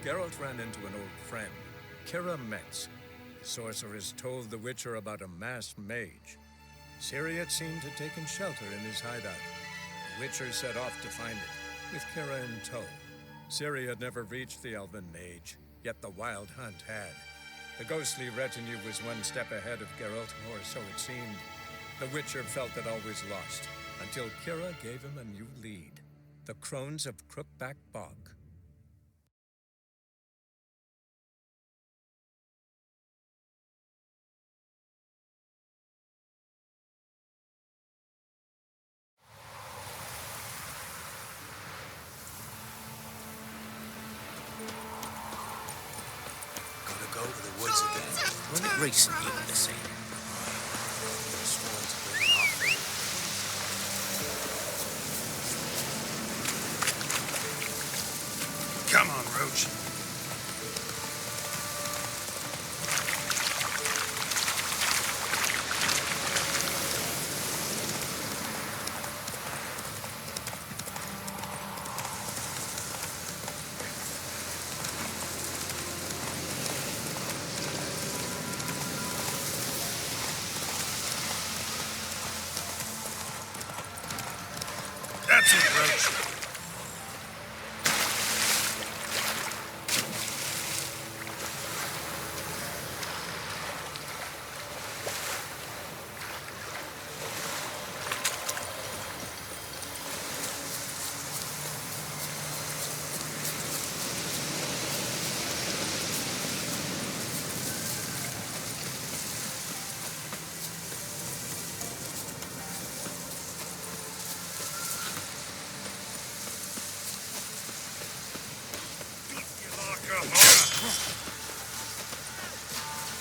Geralt ran into an old friend, Kira Metz. The sorceress told the Witcher about a masked mage. Ciri had seemed to have taken shelter in his hideout. The Witcher set off to find it, with Kira in tow. Ciri had never reached the elven mage, yet the wild hunt had. The ghostly retinue was one step ahead of Geralt, or so it seemed. The Witcher felt that all was lost, until Kira gave him a new lead. The Crones of Crookback Bog. Gotta go to the woods again. When it recently with the scene. Come on, Roach. That's it, Roach.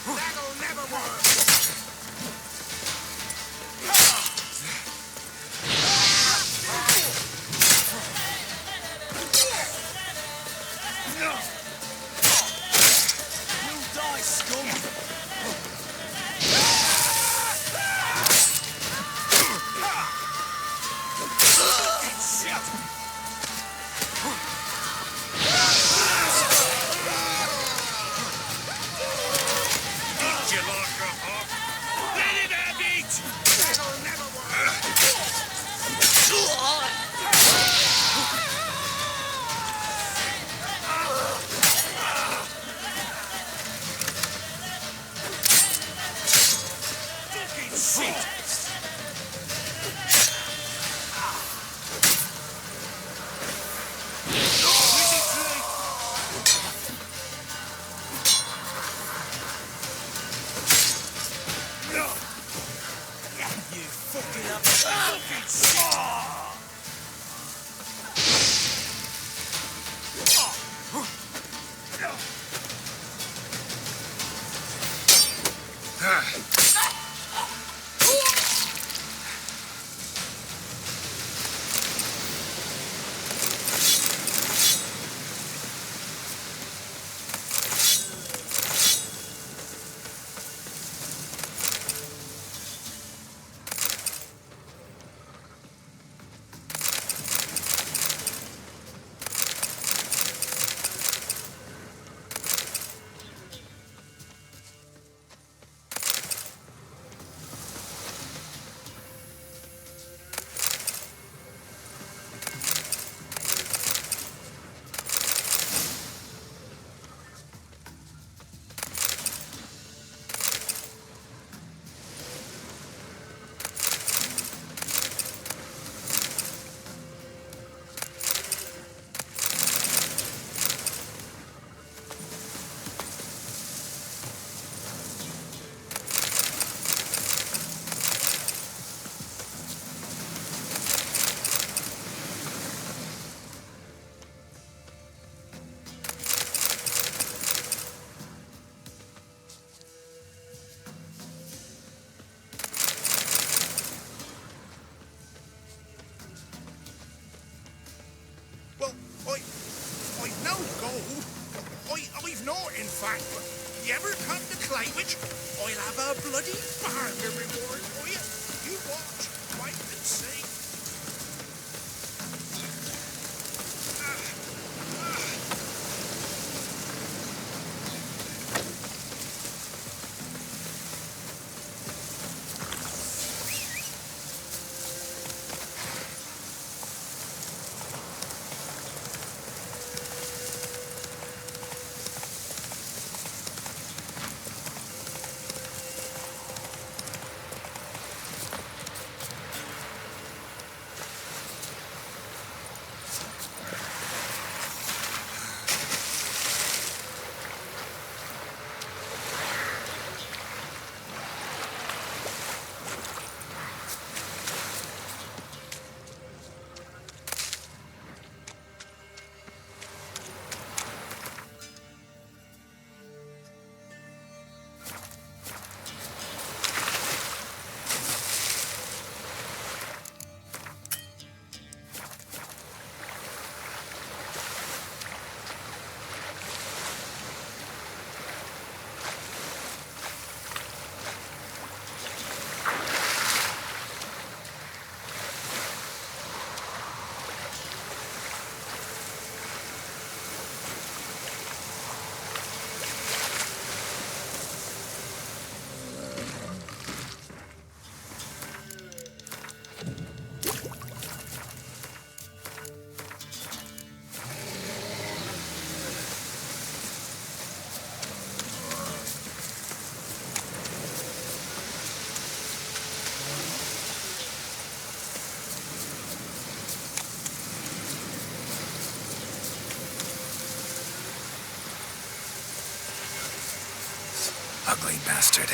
That'll never work! You die, scum! I've not, in fact, but you ever come to Clywich, I'll have a bloody farm to reward for you. You watch, wait and see. Ugly bastard.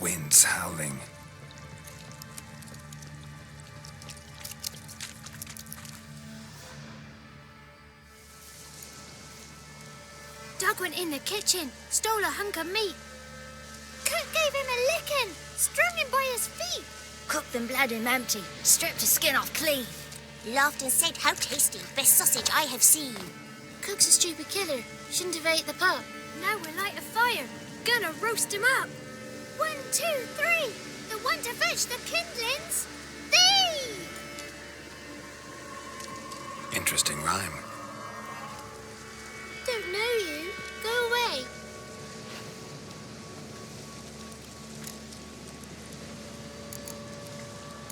Wind's howling. Doug went in the kitchen, stole a hunk of meat. Cook gave him a licking, strung him by his feet. Cooked and bled him empty, stripped his skin off clean. Laughed and said how tasty, best sausage I have seen. Cook's a stupid killer. Shouldn't have ate the pup. Now we'll light a fire. Gonna roast him up. 1, 2, 3. The one to fetch the kindlings. Thee! Interesting rhyme. Don't know you. Go away.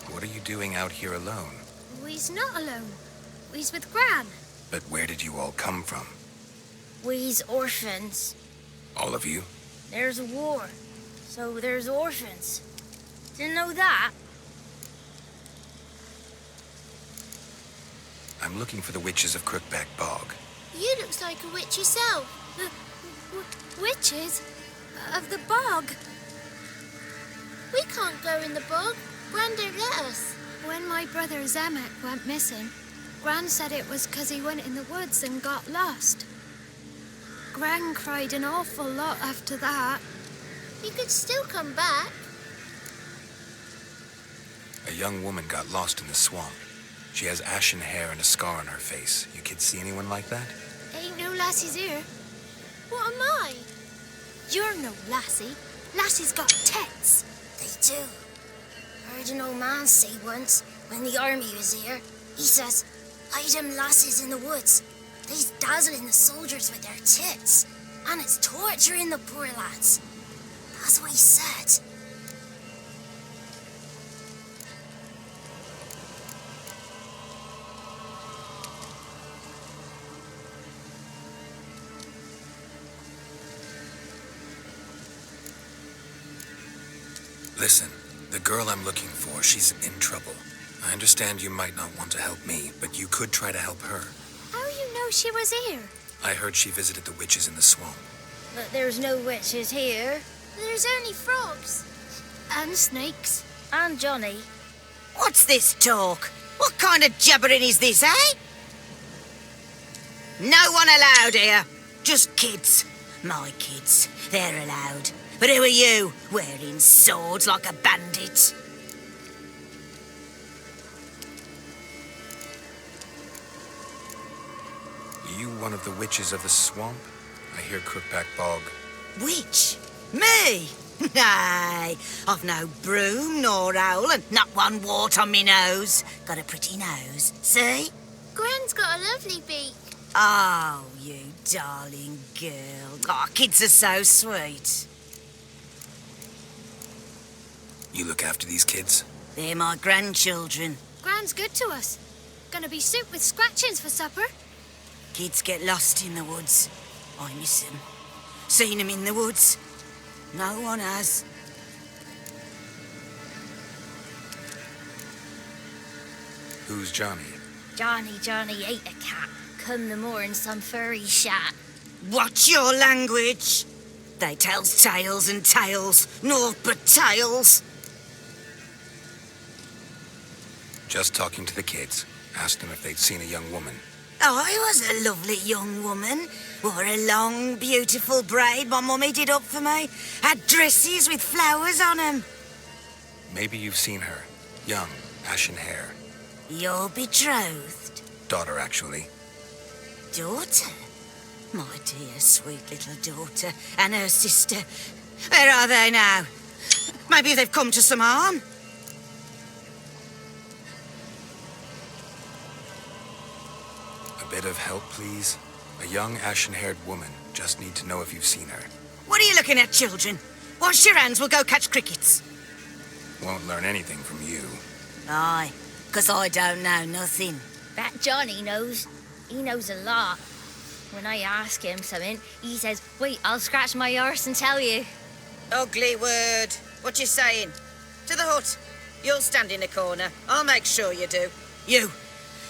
What are you doing out here alone? We's not alone. We's with Gran. But where did you all come from? We's orphans. All of you? There's a war, so there's orphans. Didn't know that? I'm looking for the witches of Crookback Bog. You looks like a witch yourself. The witches of the bog. We can't go in the bog. Gran don't let us. When my brother Zemek went missing, Gran said it was 'cause he went in the woods and got lost. Gran cried an awful lot after that. He could still come back. A young woman got lost in the swamp. She has ashen hair and a scar on her face. You kids see anyone like that? Ain't no lassies here. What am I? You're no lassie. Lassies got tits. They do. Heard an old man say once, when the army was here, he says, hide them lassies in the woods. They's dazzling the soldiers with their tits. And it's torturing the poor lads. That's what he said. Listen, the girl I'm looking for, she's in trouble. I understand you might not want to help me, but you could try to help her. How you know she was here? I heard she visited the witches in the swamp. But there's no witches here. There's only frogs. And snakes. And Johnny. What's this talk? What kind of jabbering is this, eh? No one allowed here. Just kids. My kids. They're allowed. But who are you, wearing swords like a bandit? You one of the witches of the swamp? I hear Crookback Bog. Witch? Me? Nay, I've no broom nor owl and not one wart on me nose. Got a pretty nose, see? Gran's got a lovely beak. Oh, you darling girl. Oh, kids are so sweet. You look after these kids? They're my grandchildren. Gran's good to us. Gonna be soup with scratchings for supper. Kids get lost in the woods. I miss them. Seen them in the woods. No one has. Who's Johnny? Johnny ate a cat. Come the moor in some furry shat. Watch your language. They tells tales and tales, naught but tales. Just talking to the kids. Asked them if they'd seen a young woman. I was a lovely young woman. Wore a long, beautiful braid my mummy did up for me. Had dresses with flowers on 'em. Maybe you've seen her. Young, ashen hair. You're betrothed? Daughter, actually. Daughter? My dear, sweet little daughter. And her sister. Where are they now? Maybe they've come to some harm. A bit of help, please? A young, ashen-haired woman. Just need to know if you've seen her. What are you looking at, children? Wash your hands, we'll go catch crickets. Won't learn anything from you. Aye, 'cause I don't know nothing. That Johnny knows. He knows a lot. When I ask him something, he says, wait, I'll scratch my arse and tell you. Ugly word. What you saying? To the hut. You'll stand in a corner. I'll make sure you do. You,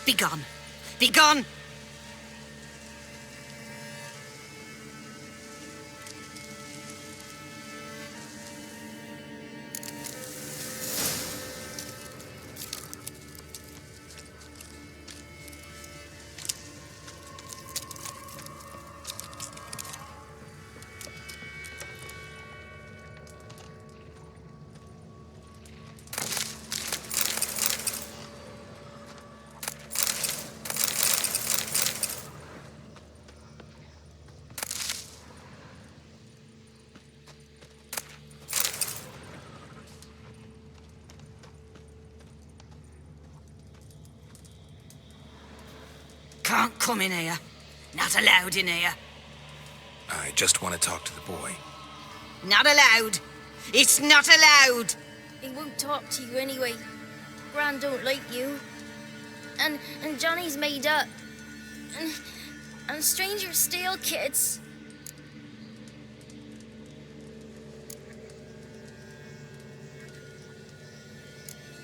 be gone. Be gone. can't come in here. Not allowed in here. I just want to talk to the boy. Not allowed. It's not allowed. He won't talk to you anyway. Gran don't like you. And Johnny's made up. And strangers steal kids.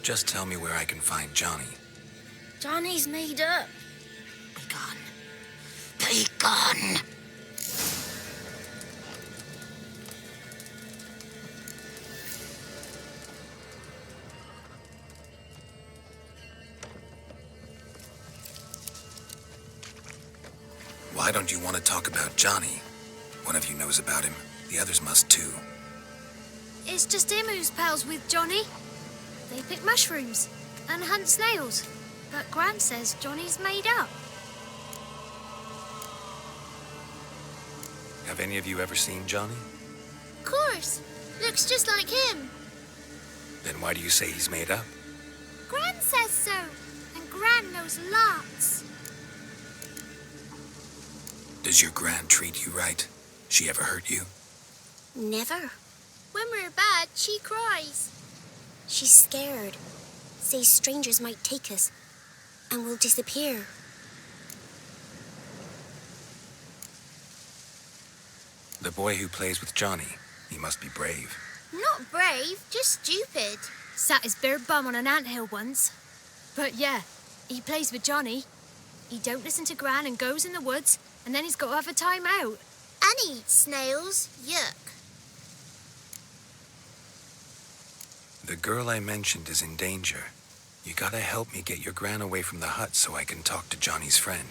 Just tell me where I can find Johnny. Johnny's made up. Be gone. Be gone. Why don't you want to talk about Johnny? One of you knows about him. The others must too. It's just him who's pals with Johnny. They pick mushrooms and hunt snails. But Gran says Johnny's made up. Have any of you ever seen Johnny? Of course. Looks just like him. Then why do you say he's made up? Gran says so. And Gran knows lots. Does your gran treat you right? She ever hurt you? Never. When we're bad, she cries. She's scared. Says strangers might take us and we'll disappear. The boy who plays with Johnny, he must be brave. Not brave, just stupid. Sat his bare bum on an anthill once. But yeah, he plays with Johnny. He don't listen to Gran and goes in the woods, and then he's got to have a time out. And eats snails. Yuck. The girl I mentioned is in danger. You gotta help me get your gran away from the hut so I can talk to Johnny's friend.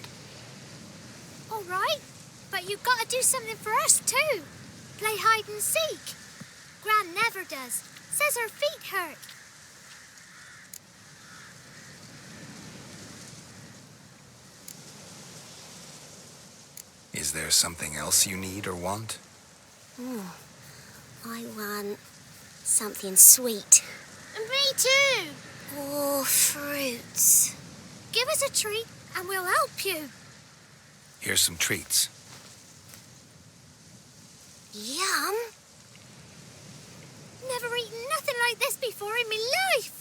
All right, but you've got to do something for us too. Play hide and seek. Gran never does. Says her feet hurt. Is there something else you need or want? I want something sweet. Me too. Oh, fruits. Give us a treat and we'll help you. Here's some treats. Yum. Never eaten nothing like this before in my life.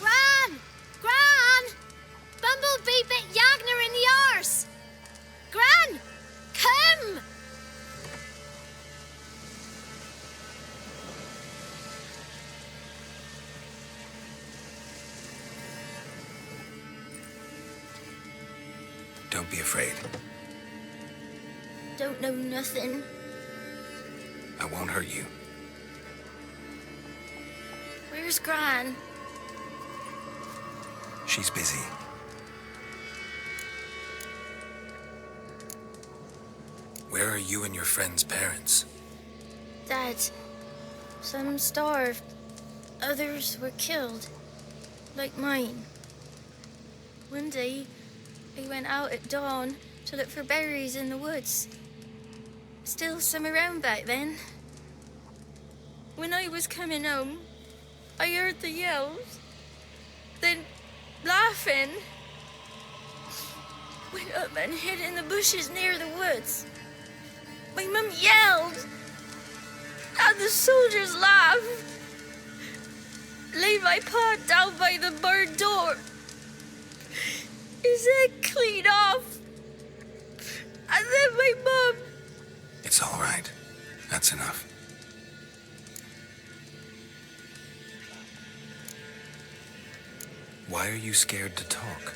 Gran! Gran! Bumblebee bit Yagner in the arse. Gran! Come! Don't be afraid. Don't know nothing. I won't hurt you. Where's Gran? She's busy. Where are you and your friend's parents? Dad, some starved. Others were killed. Like mine. One day, I went out at dawn to look for berries in the woods. Still some around back then. When I was coming home, I heard the yells. Then laughing. Went up and hid in the bushes near the woods. My mum yelled. And the soldiers laughed. Laid my pa down by the barn door. His head clean off. And then my mum. It's all right. That's enough. Why are you scared to talk?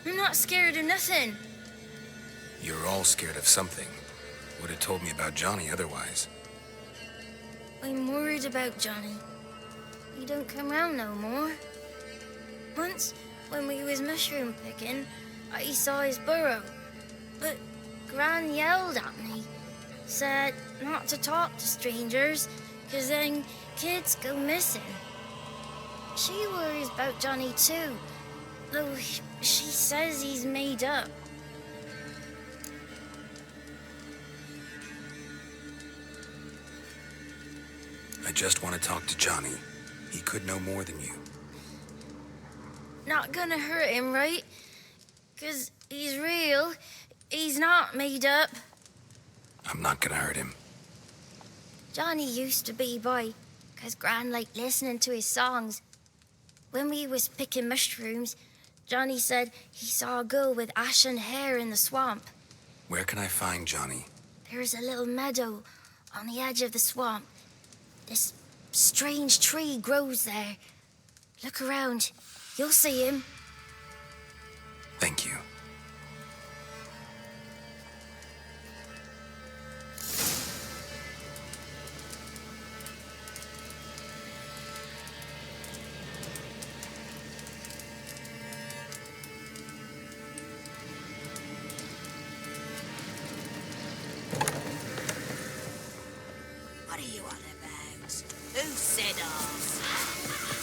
I'm not scared of nothing. You're all scared of something. Would have told me about Johnny otherwise. I'm worried about Johnny. He don't come round no more. Once, when we was mushroom picking, I saw his burrow. But Gran yelled at me. Said not to talk to strangers, 'cause then kids go missing. She worries about Johnny too, though she says he's made up. I just want to talk to Johnny. He could know more than you. Not gonna hurt him, right? 'Cause he's real. He's not made up. I'm not gonna hurt him. Johnny used to be boy, 'cause Gran liked listening to his songs. When we was picking mushrooms, Johnny said he saw a girl with ashen hair in the swamp. Where can I find Johnny? There's a little meadow on the edge of the swamp. This strange tree grows there. Look around. You'll see him. Thank you. What are you on about? Who said off?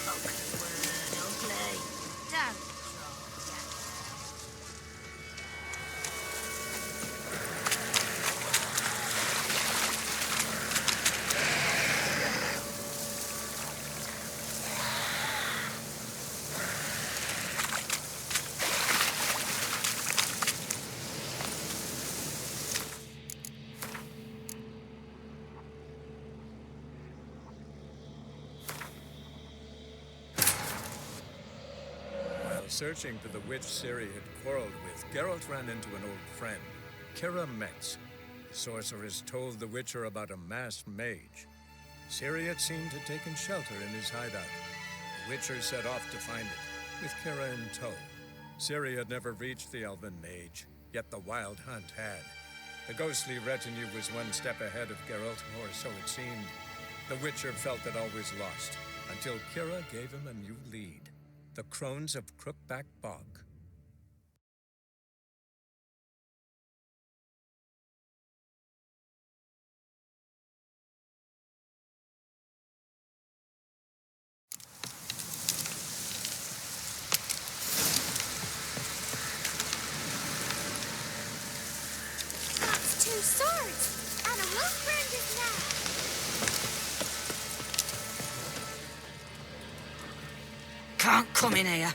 Ugly word, ugly. Don't cry. While searching for the witch Ciri had quarreled with, Geralt ran into an old friend, Kira Metz. The sorceress told the Witcher about a masked mage. Ciri had seemed to taken shelter in his hideout. The Witcher set off to find it, with Kira in tow. Ciri had never reached the elven mage, yet the wild hunt had. The ghostly retinue was one step ahead of Geralt, or so it seemed. The Witcher felt that all was lost, until Kira gave him a new lead. The Crones of Crookback Bog. That's 2 swords and a wolf branded now. Can't come in here.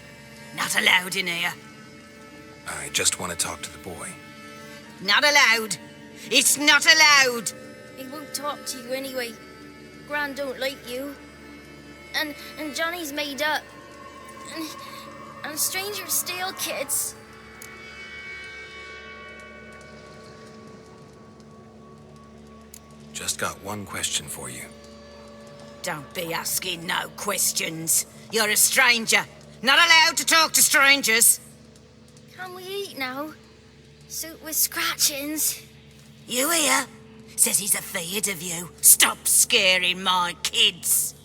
Not allowed in here. I just want to talk to the boy. Not allowed. It's not allowed. He won't talk to you anyway. Gran don't like you. And Johnny's made up. And strangers steal kids. Just got one question for you. Don't be asking no questions. You're a stranger. Not allowed to talk to strangers. Can we eat now? Soup with scratchings. You hear? Says he's afeard of you. Stop scaring my kids.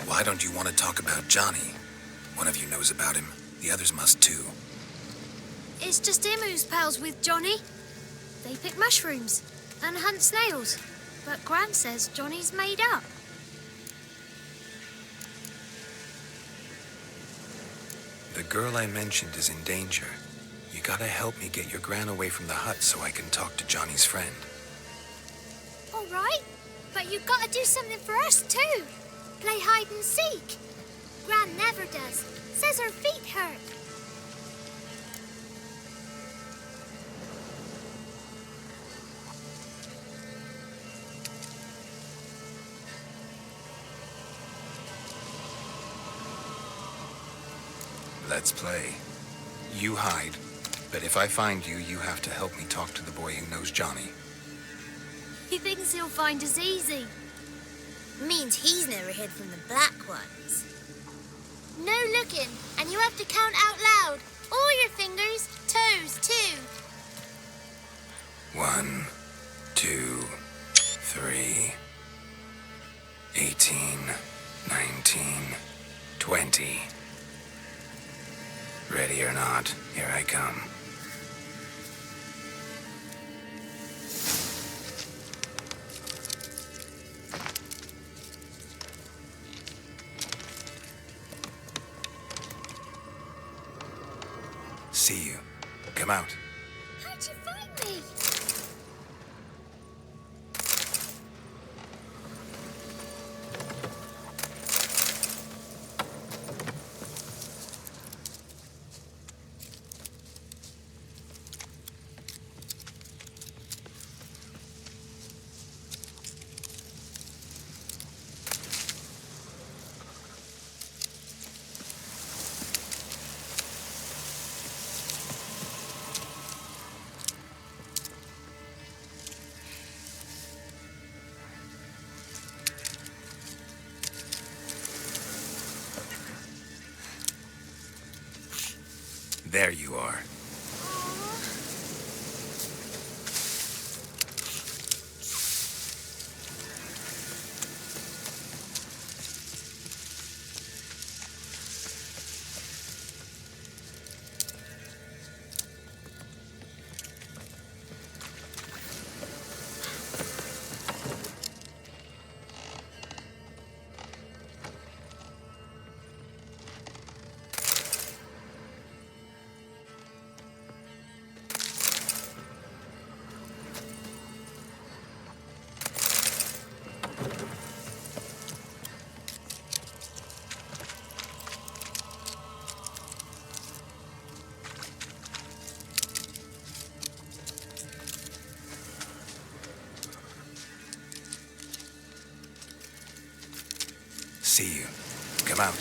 Why don't you want to talk about Johnny? One of you knows about him. The others must too. It's just him who's pals with Johnny. They pick mushrooms and hunt snails. But Gran says Johnny's made up. The girl I mentioned is in danger. You gotta help me get your gran away from the hut so I can talk to Johnny's friend. All right, but you've got to do something for us too. Play hide and seek. Gran never does. Says her feet hurt. Let's play. You hide, but if I find you, you have to help me talk to the boy who knows Johnny. He thinks he'll find us easy. Means he's never hid from the black ones. No looking, and you have to count out loud. All your fingers, toes too. 1, 2, 3, 18, 19, 20. Ready or not, here I come. See you. Come out. How'd you find me? There you are. See you. Come out.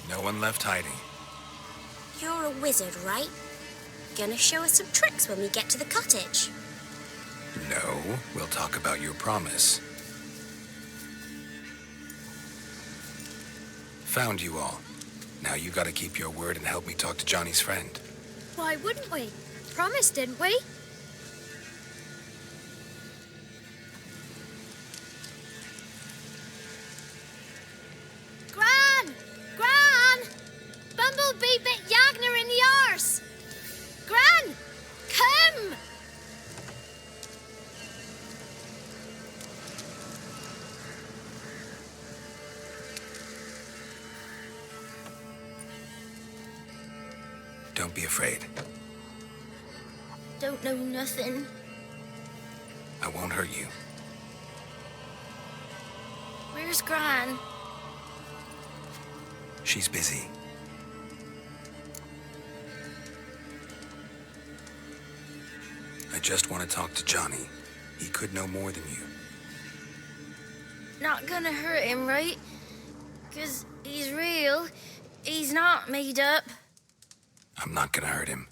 No one left hiding. You're a wizard, right? Gonna show us some tricks when we get to the cottage. No, we'll talk about your promise. Found you all. Now you gotta keep your word and help me talk to Johnny's friend. Why wouldn't we? Promised, didn't we? Gran! Gran! Bumblebee bit Yagner in the arse! Gran! Come! Don't be afraid. Don't know nothing. I won't hurt you. Where's Gran? She's busy. I just want to talk to Johnny. He could know more than you. Not gonna hurt him, right? 'Cause he's real. He's not made up. I'm not gonna hurt him.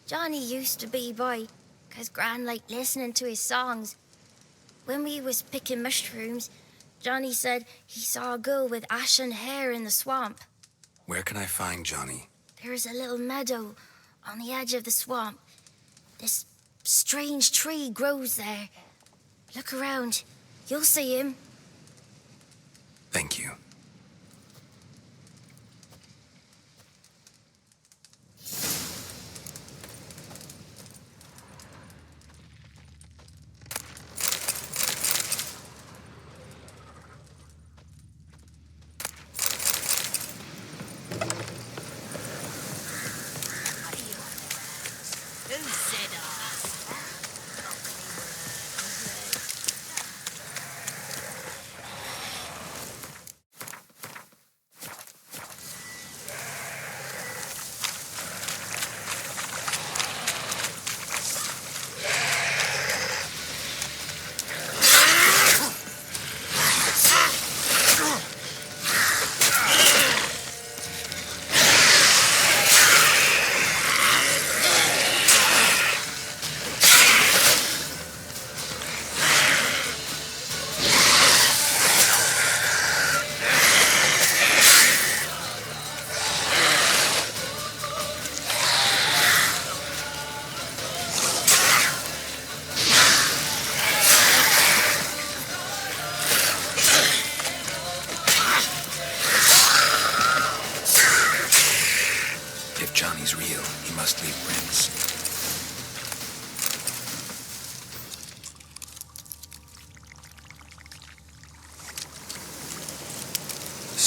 Johnny used to be by, 'cause Gran liked listening to his songs. When we was picking mushrooms, Johnny said he saw a girl with ashen hair in the swamp. Where can I find Johnny? There's a little meadow on the edge of the swamp. This strange tree grows there. Look around. You'll see him. Thank you.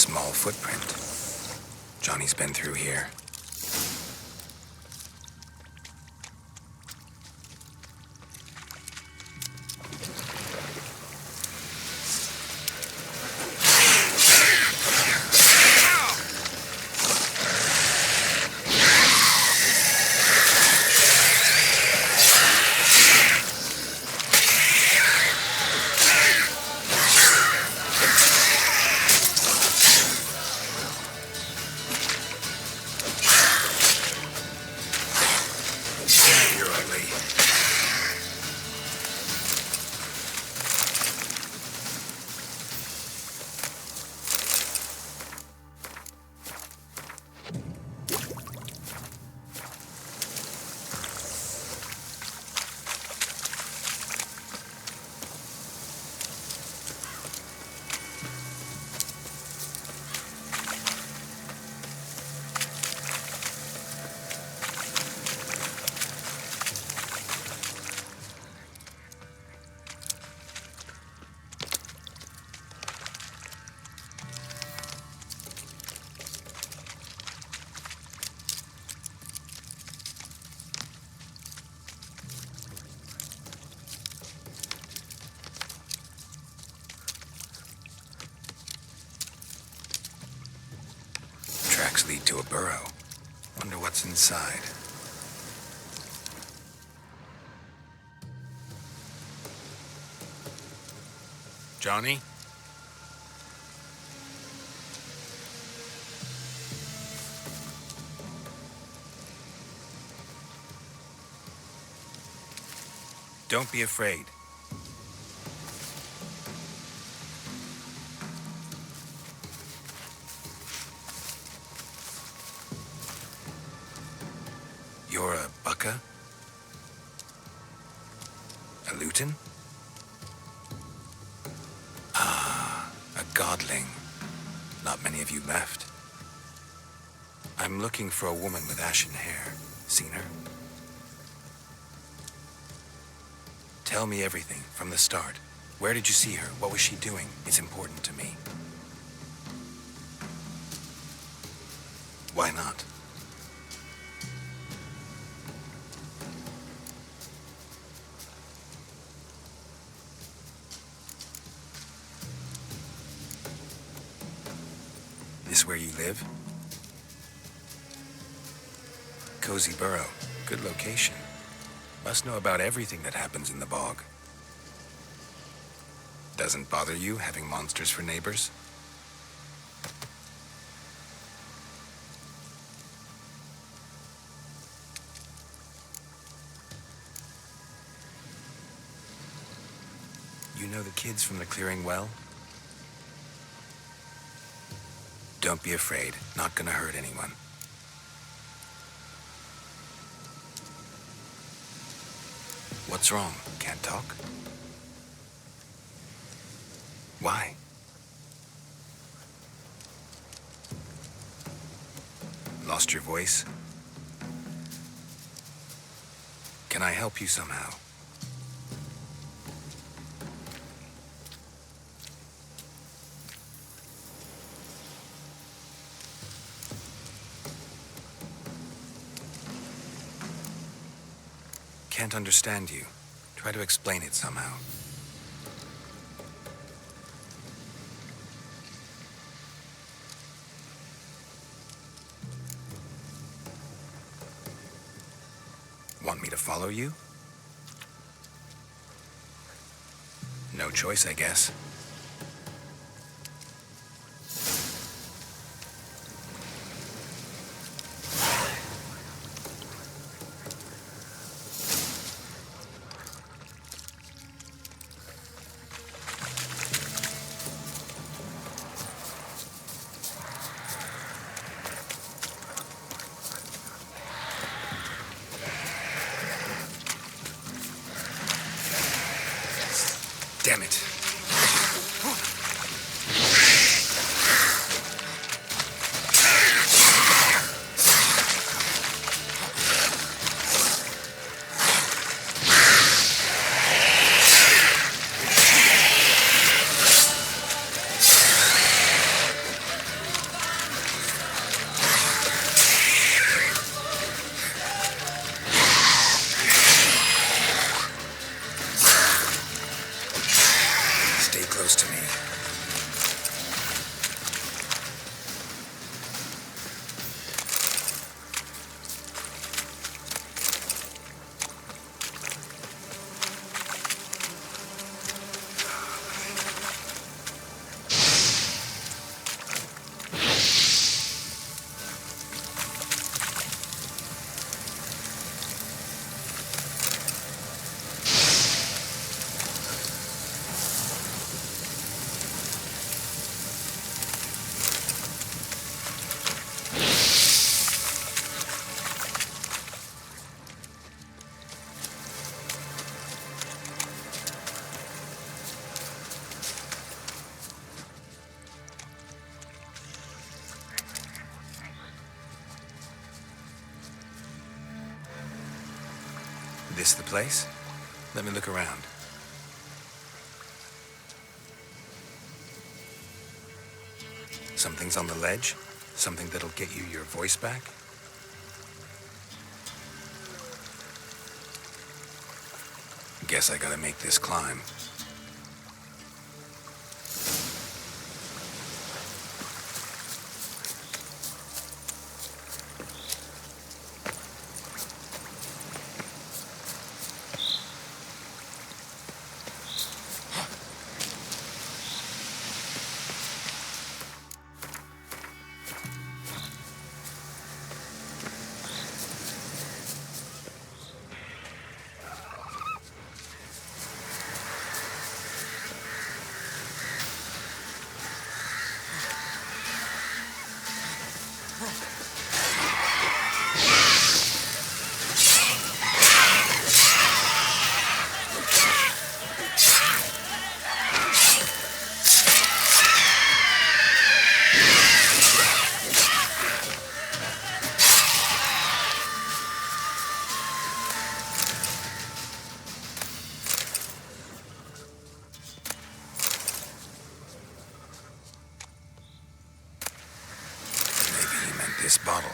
small footprint. Johnny's been through here. You're ugly. Tracks lead to a burrow. Wonder what's inside. Johnny? Don't be afraid. You're a bucka? A lutin? Ah, a godling. Not many of you left. I'm looking for a woman with ashen hair. Seen her? Tell me everything from the start. Where did you see her? What was she doing? It's important to me. Why not? This where you live? Cozy burrow. Good location. Must know about everything that happens in the bog. Doesn't bother you having monsters for neighbors? You know the kids from the clearing well? Don't be afraid. Not gonna hurt anyone. What's wrong? Can't talk? Why? Lost your voice? Can I help you somehow? Can't understand you. Try to explain it somehow. Want me to follow you? No choice, I guess. Damn it. close to me. This the place? Let me look around. Something's on the ledge? Something that'll get you your voice back? Guess I gotta make this climb. This bottle.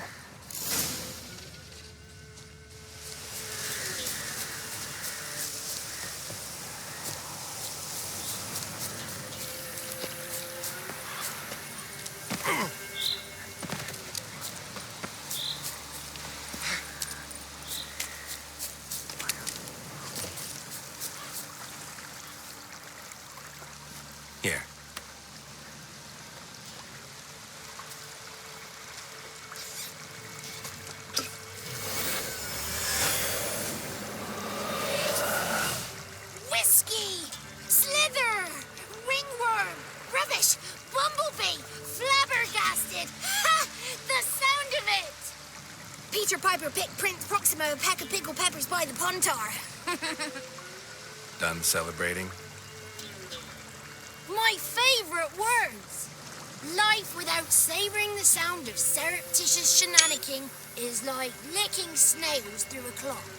Here. Peter Piper picked Prince Proximo a pack of pickled peppers by the Pontar. Done celebrating? My favorite words. Life without savoring the sound of surreptitious shenanigans is like licking snails through a cloth.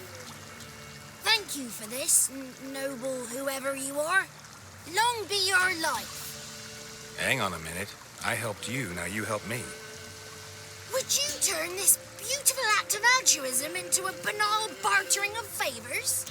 Thank you for this, noble whoever you are. Long be your life. Hang on a minute. I helped you, now you help me. Would you turn this beautiful act of altruism into a banal bartering of favors?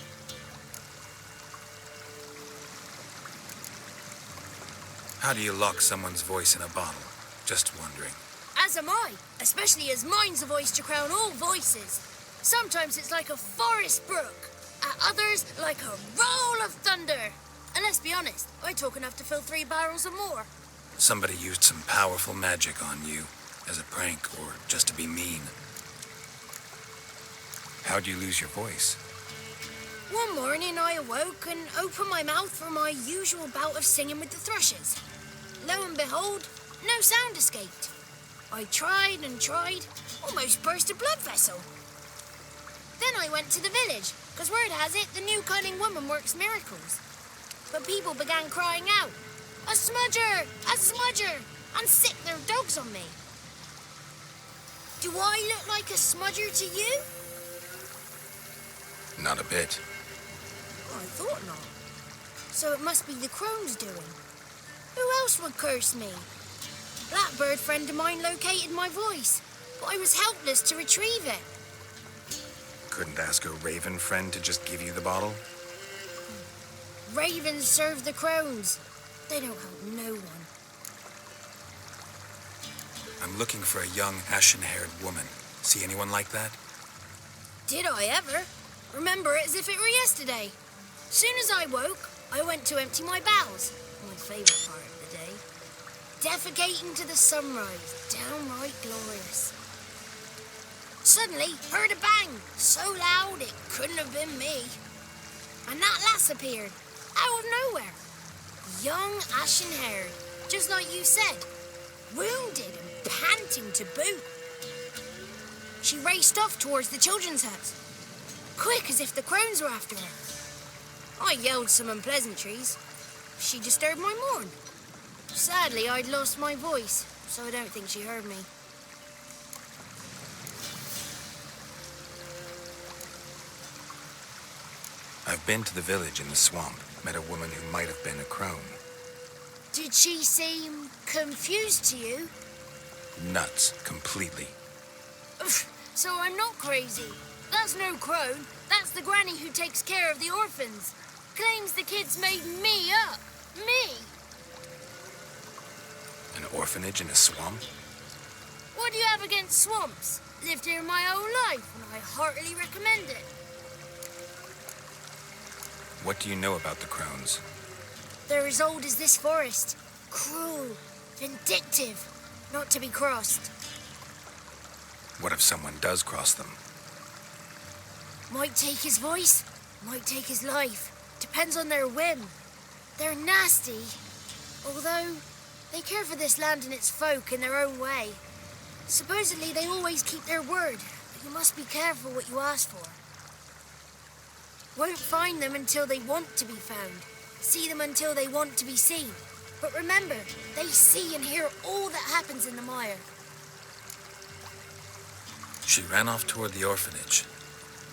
How do you lock someone's voice in a bottle? Just wondering. As am I, especially as mine's a voice to crown all voices. Sometimes it's like a forest brook, at others like a roll of thunder. And let's be honest, I talk enough to fill 3 barrels or more. Somebody used some powerful magic on you, as a prank or just to be mean. How'd you lose your voice? One morning I awoke and opened my mouth for my usual bout of singing with the thrushes. Lo and behold, no sound escaped. I tried and tried, almost burst a blood vessel. Then I went to the village, because word has it the new cunning woman works miracles. But people began crying out, "A smudger! A smudger!" and sick their dogs on me. Do I look like a smudger to you? Not a bit. I thought not. So it must be the crone's doing. Who else would curse me? Blackbird friend of mine located my voice, but I was helpless to retrieve it. Couldn't ask a raven friend to just give you the bottle? Ravens serve the crones. They don't help no one. I'm looking for a young, ashen-haired woman. See anyone like that? Did I ever? Remember it as if it were yesterday. Soon as I woke, I went to empty my bowels. My favourite part of the day. Defecating to the sunrise. Downright glorious. Suddenly, heard a bang. So loud it couldn't have been me. And that lass appeared. Out of nowhere. Young, ashen-haired. Just like you said. Wounded and panting to boot. She raced off towards the children's hut. Quick as if the crones were after her. I yelled some unpleasantries. She disturbed my morn. Sadly, I'd lost my voice, so I don't think she heard me. I've been to the village in the swamp, met a woman who might have been a crone. Did she seem confused to you? Nuts, completely. So I'm not crazy. That's no crone. That's the granny who takes care of the orphans. Claims the kids made me up. Me! An orphanage in a swamp? What do you have against swamps? Lived here my whole life, and I heartily recommend it. What do you know about the crones? They're as old as this forest. Cruel, vindictive, not to be crossed. What if someone does cross them? Might take his voice, might take his life. Depends on their whim. They're nasty, although they care for this land and its folk in their own way. Supposedly they always keep their word, but you must be careful what you ask for. Won't find them until they want to be found. See them until they want to be seen. But remember, they see and hear all that happens in the mire. She ran off toward the orphanage.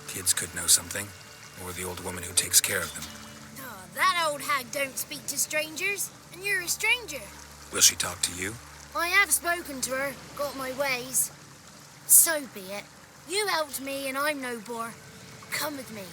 Kids could know something, or the old woman who takes care of them. Oh, that old hag don't speak to strangers, and you're a stranger. Will she talk to you? I have spoken to her, got my ways. So be it. You helped me, and I'm no bore. Come with me.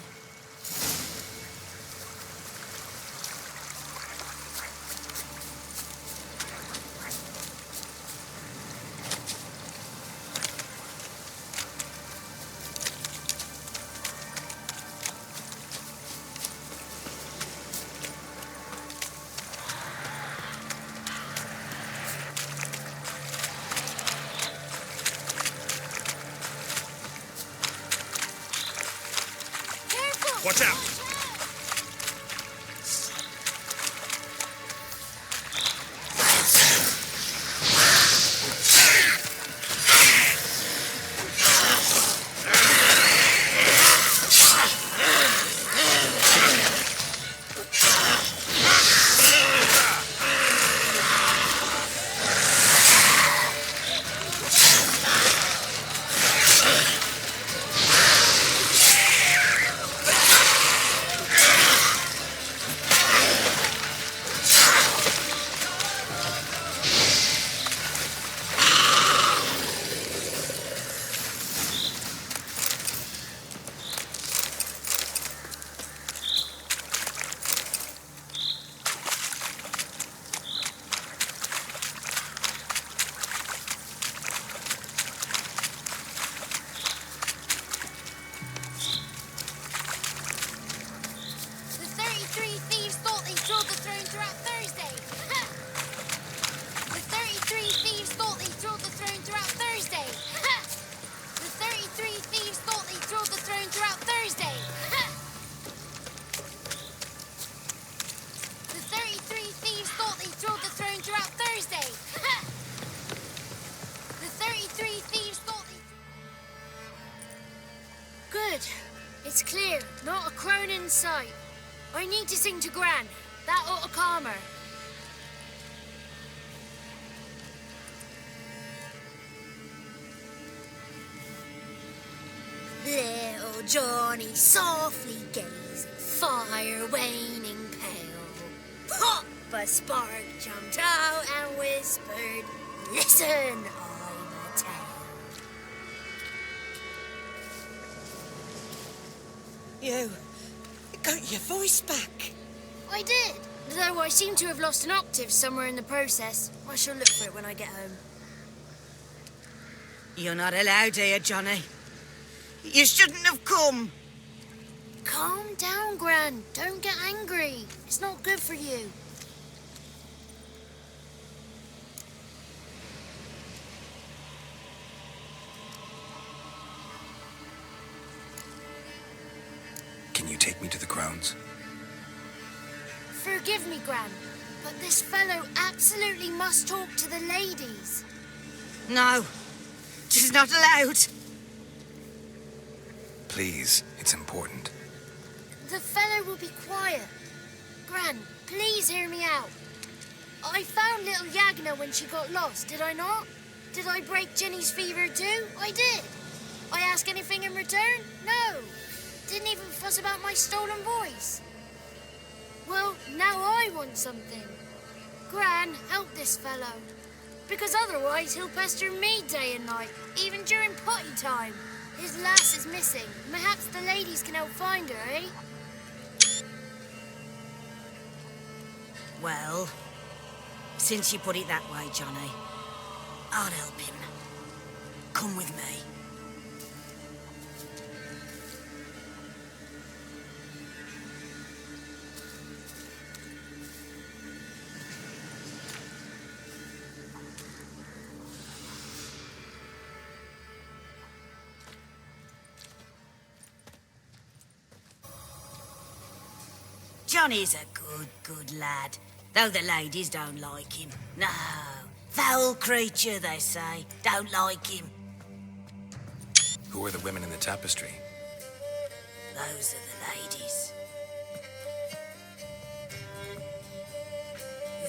Watch out! It's clear, not a crone in sight. I need to sing to Gran. That ought to calm her. Little Johnny softly gazing, fire waning pale. Pop! A spark jumped out and whispered, "Listen, I'm a tale." You got your voice back. I did. Though I seem to have lost an octave somewhere in the process. I shall look for it when I get home. You're not allowed here, Johnny. You shouldn't have come. Calm down, Gran. Don't get angry. It's not good for you. Can you take me to the grounds? Forgive me, Gran, but this fellow absolutely must talk to the ladies. No, she's not allowed. Please, it's important. The fellow will be quiet. Gran, please hear me out. I found little Yagna when she got lost, did I not? Did I break Jenny's fever too? I did. I ask anything in return? No. Didn't even fuss about my stolen voice. Well, now I want something. Gran, help this fellow. Because otherwise he'll pester me day and night, even during potty time. His lass is missing. Perhaps the ladies can help find her, eh? Well, since you put it that way, Johnny, I'll help him. Come with me. Johnny's a good lad, though the ladies don't like him. No, foul creature, they say. Don't like him. Who are the women in the tapestry? Those are the ladies.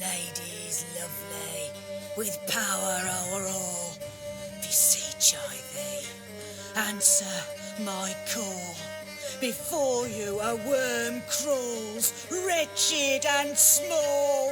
Ladies lovely, with power o'er all, beseech I thee, answer my call. Before you a worm crawls, wretched and small.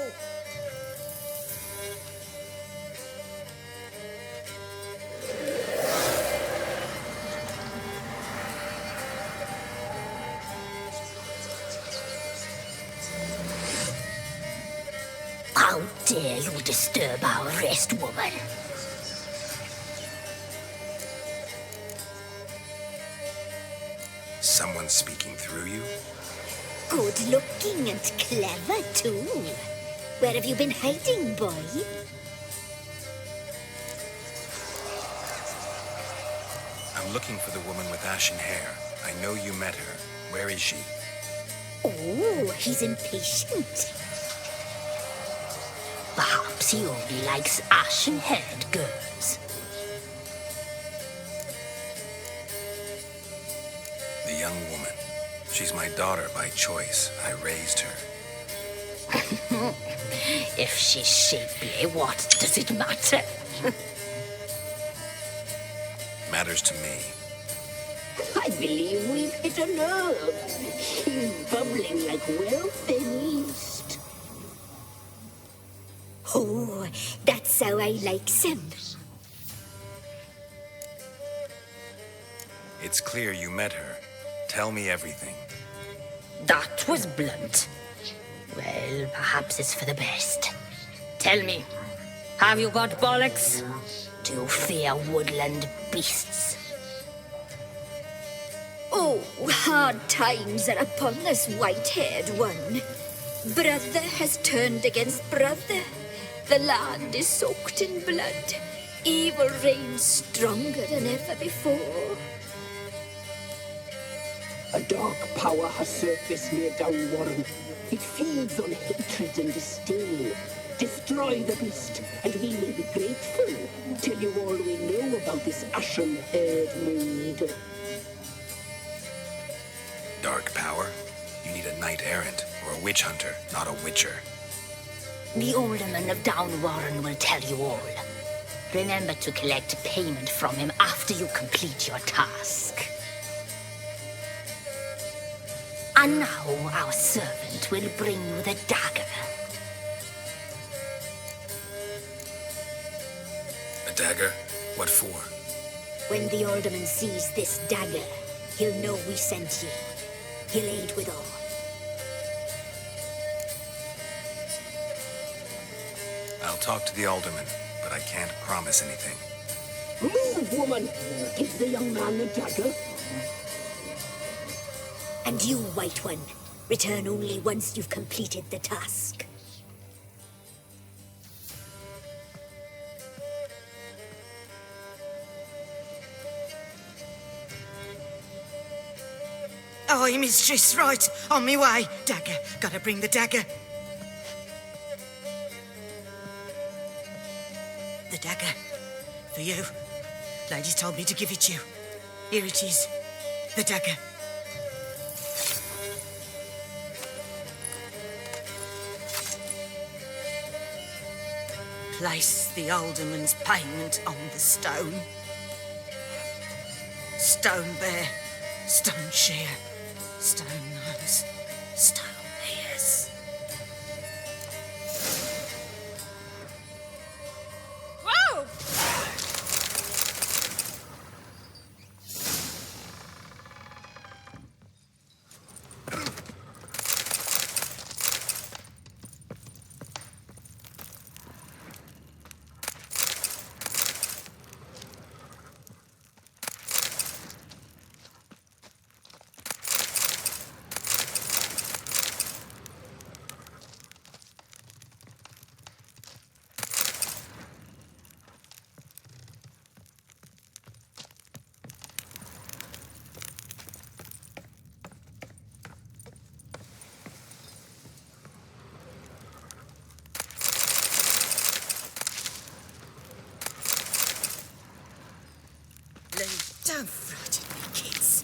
How dare you disturb our rest, woman? Someone speaking through you? Good looking and clever, too. Where have you been hiding, boy? I'm looking for the woman with ashen hair. I know you met her. Where is she? Oh, he's impatient. Perhaps he only likes ashen-haired girls. The young woman. She's my daughter by choice. I raised her. If she's shapely, what does it matter? Matters to me. I believe we've hit a nerve. She's bubbling like well-fed yeast. Oh, that's how I like him. It's clear you met her. Tell me everything. That was blunt. Well, perhaps it's for the best. Tell me, have you got bollocks? Do you fear woodland beasts? Oh, hard times are upon us, white-haired one. Brother has turned against brother. The land is soaked in blood. Evil reigns stronger than ever before. A dark power has surfaced near Down Warren. It feeds on hatred and disdain. Destroy the beast, and we may be grateful. Tell you all we know about this ashen-haired maid. Dark power? You need a knight-errant or a witch hunter, not a witcher. The alderman of Down Warren will tell you all. Remember to collect payment from him after you complete your task. And now our servant will bring you the dagger. A dagger? What for? When the alderman sees this dagger, he'll know we sent you. He'll aid with all. I'll talk to the alderman, but I can't promise anything. Move, woman! Give the young man the dagger. And you, White One, return only once you've completed the task. Aye, mistress, right. On me way. Dagger. Gotta bring the dagger. The dagger. For you. Ladies told me to give it you. Here it is. The dagger. Place the alderman's payment on the stone. Stone bear, stone shear, stone nose, stone ears. Whoa! Don't frighten me, kids.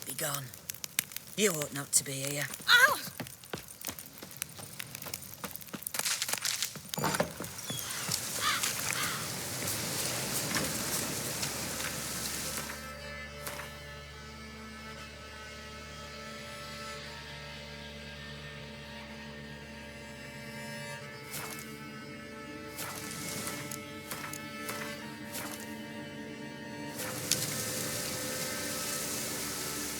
Be gone. You ought not to be here. Ow!